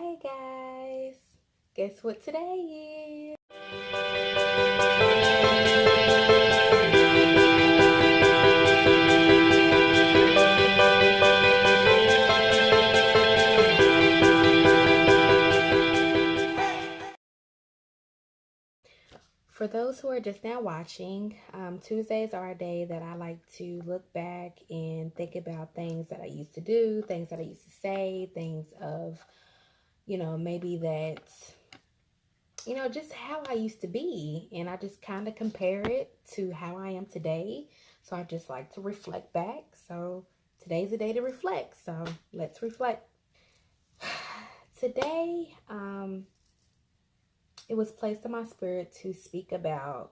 Hey guys, guess what today is? For those who are just now watching, Tuesdays are a day that I like to look back and think about things that I used to do, things that I used to say, things of, maybe that, just how I used to be. And I just kind of compare it to how I am today. So I just like to reflect back. So today's a day to reflect. So let's reflect. Today, it was placed in my spirit to speak about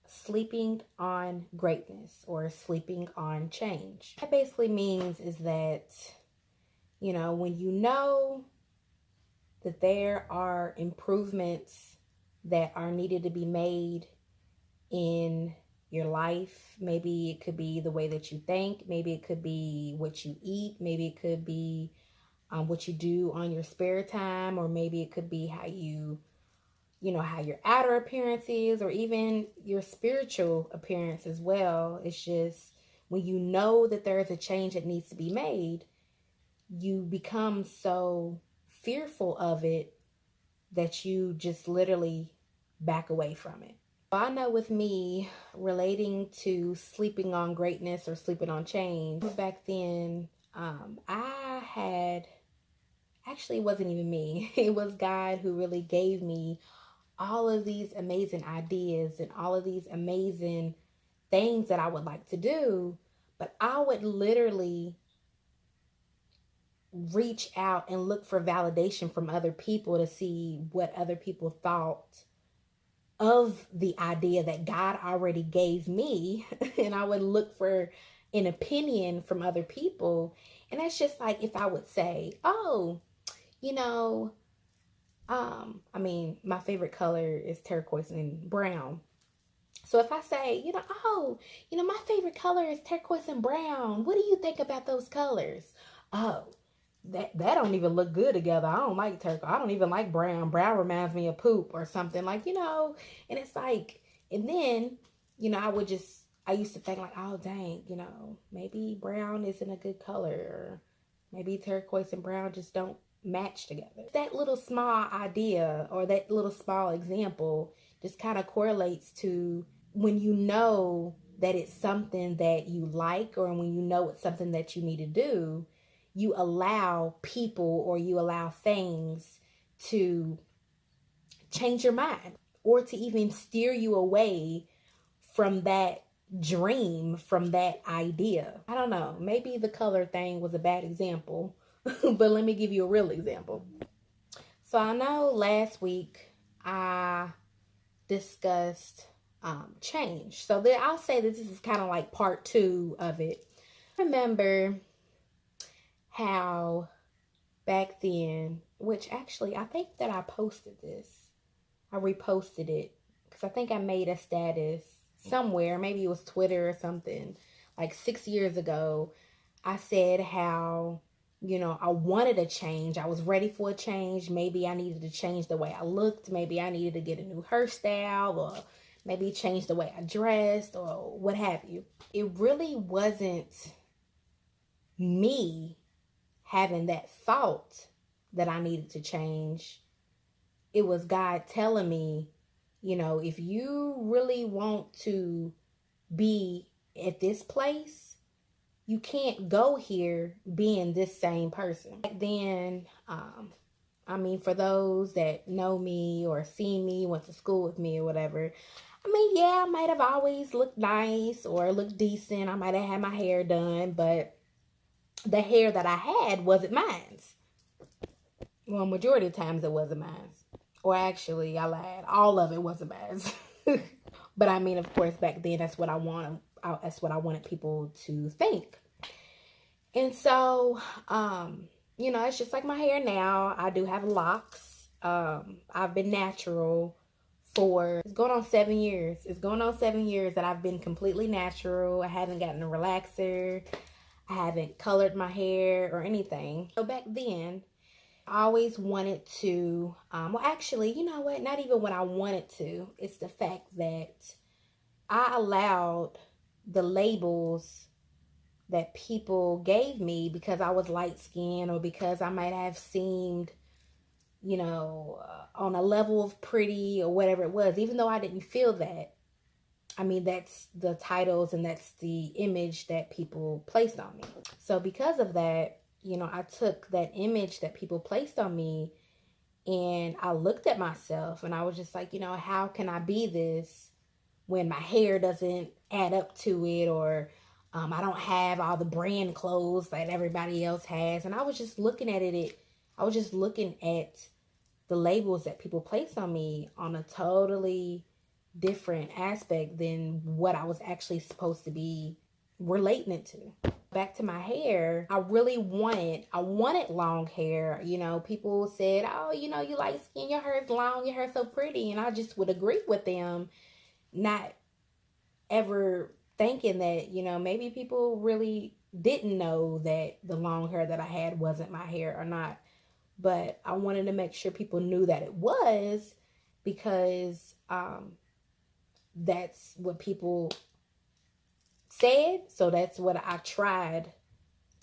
sleeping on greatness or sleeping on change. What that basically means is that, when you know that there are improvements that are needed to be made in your life, maybe it could be the way that you think, maybe it could be what you eat, maybe it could be what you do on your spare time, or maybe it could be how how your outer appearance is, or even your spiritual appearance as well. It's just when you know that there is a change that needs to be made, you become so fearful of it that you just literally back away from it. I know with me relating to sleeping on greatness or sleeping on change, back then, actually, it wasn't even me. It was God who really gave me all of these amazing ideas and all of these amazing things that I would like to do. But I would literally reach out and look for validation from other people to see what other people thought of the idea that God already gave me. And I would look for an opinion from other people. And that's just like if I would say, oh, my favorite color is turquoise and brown. So if I say, my favorite color is turquoise and brown. What do you think about those colors? Oh, that don't even look good together. I don't like turquoise. I don't even like brown. Brown reminds me of poop or something, and it's like, and then, I used to think like, oh, dang, maybe brown isn't a good color, or maybe turquoise and brown just don't match together. That little small idea or that little small example just kind of correlates to when you know that it's something that you like, or when you know it's something that you need to do, you allow people or you allow things to change your mind or to even steer you away from that dream, from that idea. I don't know, maybe the color thing was a bad example, but let me give you a real example. So I know last week I discussed change. So I'll say this is kind of like part 2 of it. Remember how back then, which actually I think that I posted this. I reposted it because I think I made a status somewhere. Maybe it was Twitter or something. Like 6 years ago, I said how, I wanted a change. I was ready for a change. Maybe I needed to change the way I looked. Maybe I needed to get a new hairstyle, or maybe change the way I dressed, or what have you. It really wasn't me having that thought that I needed to change. It was God telling me, if you really want to be at this place, you can't go here being this same person. Back then, for those that know me or seen me, went to school with me or whatever, I might have always looked nice or looked decent. I might have had my hair done, but the hair that I had wasn't mine. Well, majority of times it wasn't mine. Or actually, I lied. All of it wasn't mine. But of course, back then, that's what I wanted. That's what I wanted people to think. And so, it's just like my hair now. I do have locks. I've been natural for, it's going on 7 years. It's going on 7 years that I've been completely natural. I haven't gotten a relaxer. I haven't colored my hair or anything. So back then, I always wanted to, well, actually, you know what? Not even when I wanted to. It's the fact that I allowed the labels that people gave me because I was light skinned, or because I might have seemed, on a level of pretty or whatever it was, even though I didn't feel that. I mean, that's the titles and that's the image that people placed on me. So because of that, I took that image that people placed on me and I looked at myself and I was just like, how can I be this when my hair doesn't add up to it, or I don't have all the brand clothes that everybody else has. And I was just looking at I was just looking at the labels that people placed on me on a totally different aspect than what I was actually supposed to be relating it to. Back to my hair, I wanted long hair. People said, oh, you like skin, your hair is long, your hair's so pretty. And I just would agree with them, not ever thinking that, maybe people really didn't know that the long hair that I had wasn't my hair or not. But I wanted to make sure people knew that it was, because that's what people said. So that's what I tried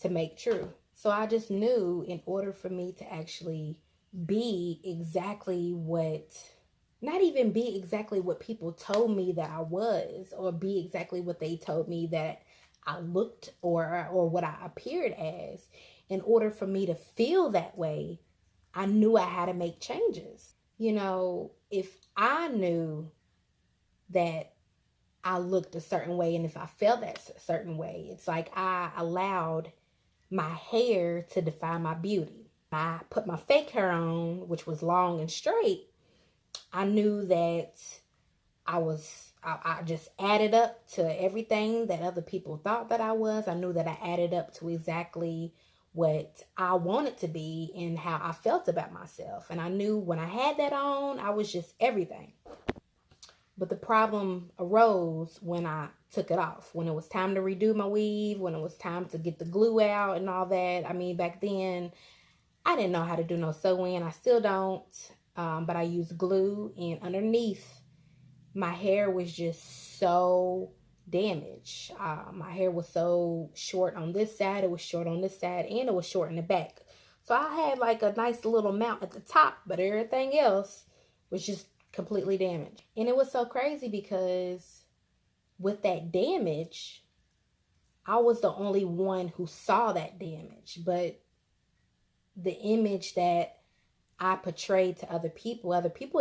to make true. So I just knew, in order for me to actually be exactly not even be exactly what people told me that I was, or be exactly what they told me that I looked or what I appeared as, in order for me to feel that way, I knew I had to make changes. If I knew that I looked a certain way, and if I felt that certain way, it's like I allowed my hair to define my beauty. I put my fake hair on, which was long and straight. I knew that I just added up to everything that other people thought that I was. I knew that I added up to exactly what I wanted to be and how I felt about myself. And I knew when I had that on, I was just everything. But the problem arose when I took it off, when it was time to redo my weave, when it was time to get the glue out and all that. I mean, back then, I didn't know how to do no sewing. I still don't, but I use glue. And underneath, my hair was just so damaged. My hair was so short on this side, it was short on this side, and it was short in the back. So I had like a nice little mount at the top, but everything else was just completely damaged. And it was so crazy because with that damage, I was the only one who saw that damage. But the image that I portrayed to other people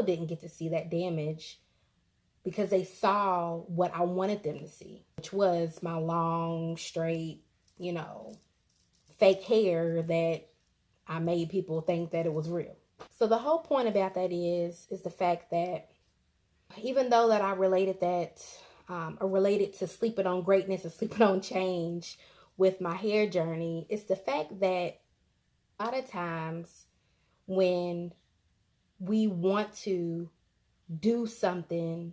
didn't get to see that damage, because they saw what I wanted them to see, which was my long, straight, fake hair that I made people think that it was real. So the whole point about that is the fact that even though that I related that, or related to sleeping on greatness and sleeping on change with my hair journey, it's the fact that a lot of times when we want to do something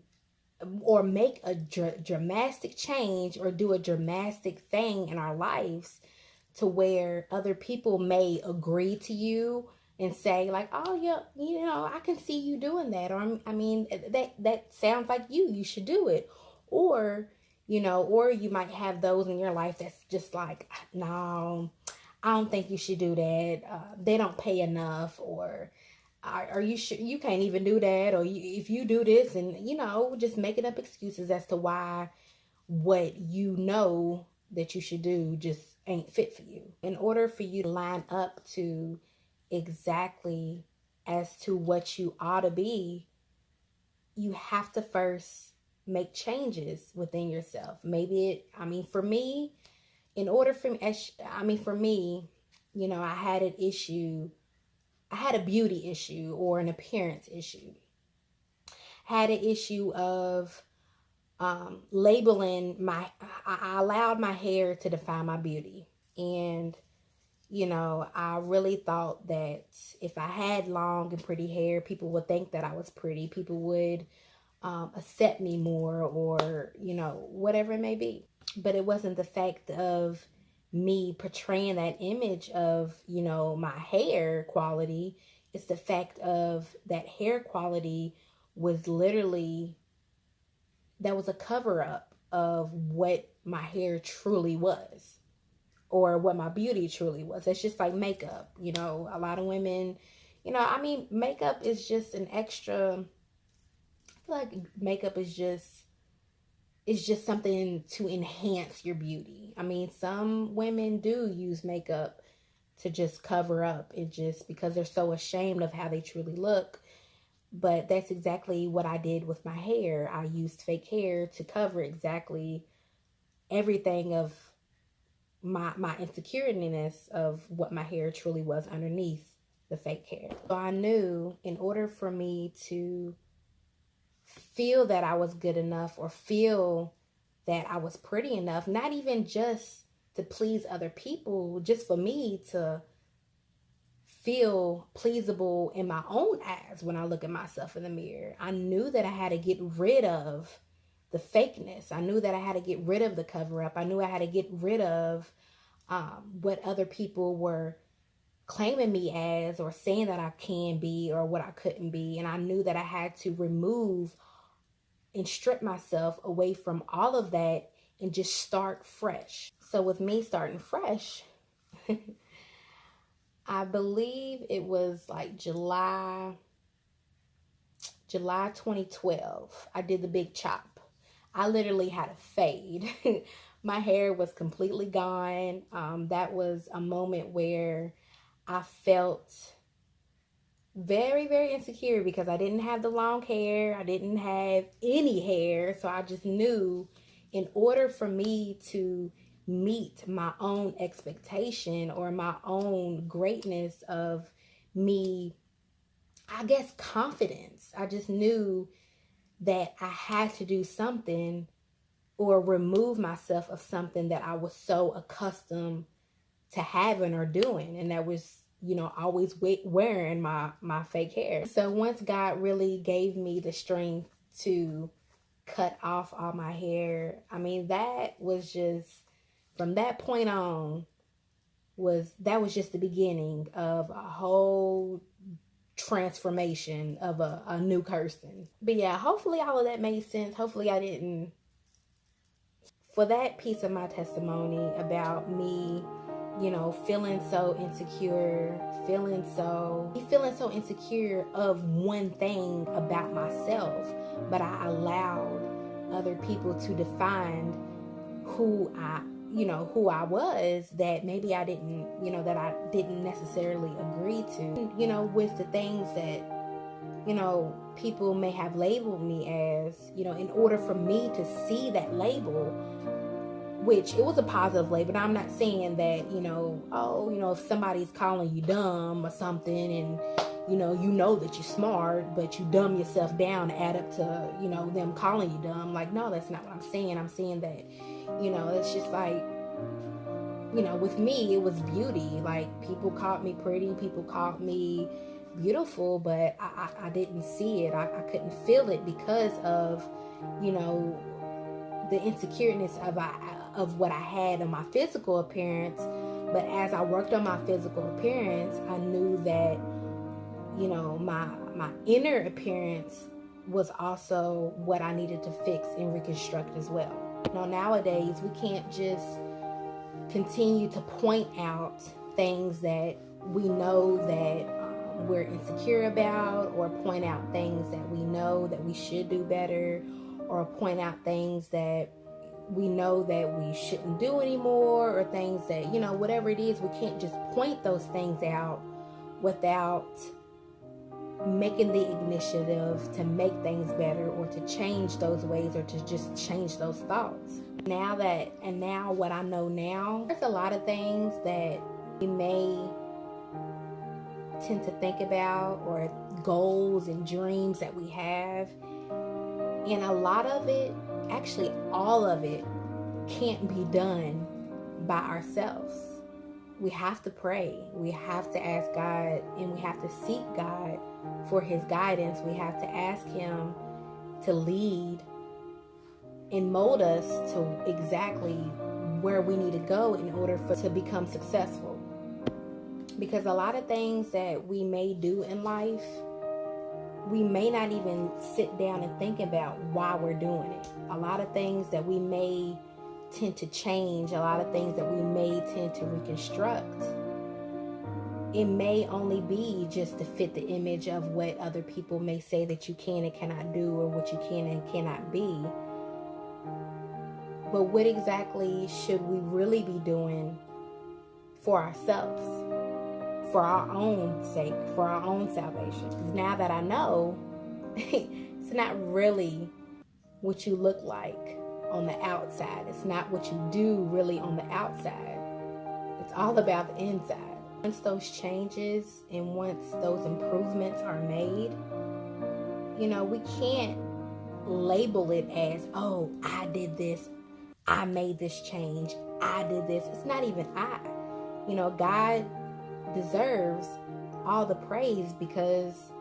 or make a dramatic change or do a dramatic thing in our lives, to where other people may agree to you and say like, oh yeah, I can see you doing that, or I mean that sounds like you should do it, or or you might have those in your life that's just like, no, I don't think you should do that, they don't pay enough, or are you sure you can't even do that, or if you do this, and just making up excuses as to why what that you should do just ain't fit for you. In order for you to line up to exactly as to what you ought to be, you have to first make changes within yourself. For me, I had an issue. I had a beauty issue or an appearance issue. Had an issue of labeling I allowed my hair to define my beauty. And, I really thought that if I had long and pretty hair, people would think that I was pretty. People would accept me more, or, whatever it may be. But it wasn't the fact of me portraying that image of, my hair quality. It's the fact of that hair quality was literally, that was a cover up of what my hair truly was, or what my beauty truly was. It's just like makeup, a lot of women, makeup is just an extra. I feel like makeup is just something to enhance your beauty. Some women do use makeup to just cover up it, just because they're so ashamed of how they truly look. But that's exactly what I did with my hair. I used fake hair to cover exactly everything of my insecurities of what my hair truly was underneath the fake hair. So I knew, in order for me to feel that I was good enough, or feel that I was pretty enough, not even just to please other people, just for me to feel pleasable in my own eyes when I look at myself in the mirror, I knew that I had to get rid of the fakeness. I knew that I had to get rid of the cover up. I knew I had to get rid of what other people were claiming me as, or saying that I can be, or what I couldn't be. And I knew that I had to remove and strip myself away from all of that and just start fresh. So with me starting fresh, I believe it was like July 2012, I did the big chop. I literally had a fade. My hair was completely gone. That was a moment where I felt very, very insecure, because I didn't have the long hair. I didn't have any hair. So I just knew, in order for me to meet my own expectation, or my own greatness of me, I guess, confidence, I just knew that I had to do something, or remove myself of something that I was so accustomed to having or doing. And that was, always wearing my fake hair. So once God really gave me the strength to cut off all my hair, that was just, from that point on, that was just the beginning of a whole transformation of a new person. But yeah, hopefully all of that made sense. Hopefully I didn't. For that piece of my testimony about me, feeling so insecure, feeling so insecure of one thing about myself, but I allowed other people to define who I was, that maybe I didn't, that I didn't necessarily agree to, with the things that, people may have labeled me as, in order for me to see that label, which it was a positive label. I'm not saying that, if somebody's calling you dumb or something, and, that you're smart, but you dumb yourself down to add up to, them calling you dumb. Like, no, that's not what I'm saying. I'm saying that, it's just like, with me, it was beauty. Like, people called me pretty, people called me beautiful, but I didn't see it. I couldn't feel it because of, the insecureness of what I had in my physical appearance. But as I worked on my physical appearance, I knew that, my inner appearance was also what I needed to fix and reconstruct as well. Nowadays, we can't just continue to point out things that we know that we're insecure about, or point out things that we know that we should do better, or point out things that we know that we shouldn't do anymore, or things that, whatever it is, we can't just point those things out without making the initiative to make things better, or to change those ways, or to just change those thoughts. Now what I know now, there's a lot of things that we may tend to think about, or goals and dreams that we have. And a lot of it, actually all of it, can't be done by ourselves. We have to pray. We have to ask God, and we have to seek God for his guidance. We have to ask him to lead and mold us to exactly where we need to go in order to become successful. Because a lot of things that we may do in life, we may not even sit down and think about why we're doing it. A lot of things that we may tend to change, a lot of things that we may tend to reconstruct, it may only be just to fit the image of what other people may say that you can and cannot do, or what you can and cannot be. But what exactly should we really be doing for ourselves, for our own sake, for our own salvation? Because now that I know, it's not really what you look like on the outside. It's not what you do really on the outside. It's all about the inside. Once those changes and once those improvements are made, we can't label it as, oh, I did this, I made this change, I did this. It's not even I. God deserves all the praise because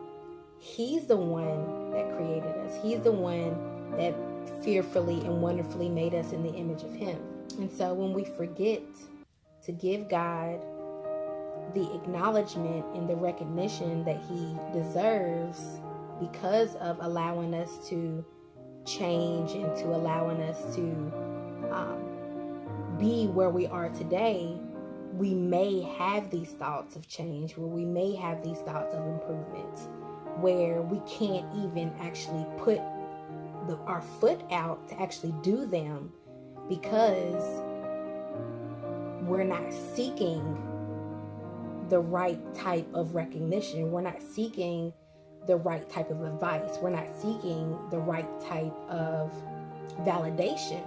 He's the one that created us. He's the one that fearfully and wonderfully made us in the image of Him. And so when we forget to give God the acknowledgement and the recognition that He deserves because of allowing us to change and to allowing us to be where we are today, we may have these thoughts of change, where we may have these thoughts of improvement, where we can't even actually put our foot out to actually do them because we're not seeking the right type of recognition. We're not seeking the right type of advice. We're not seeking the right type of validation.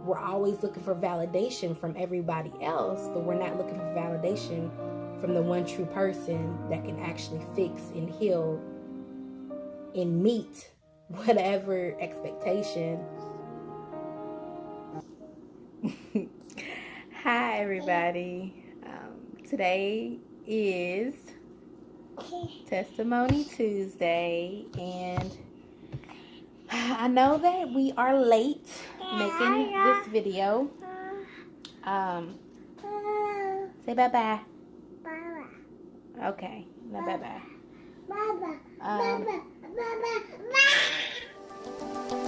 We're always looking for validation from everybody else, but we're not looking for validation from the one true person that can actually fix and heal and meet whatever expectation. Hi, everybody. Today is Testimony Tuesday, and I know that we are late making this video. Say bye-bye. Bye-bye. Okay, no bye-bye. Bye-bye. Bye-bye. Bye-bye.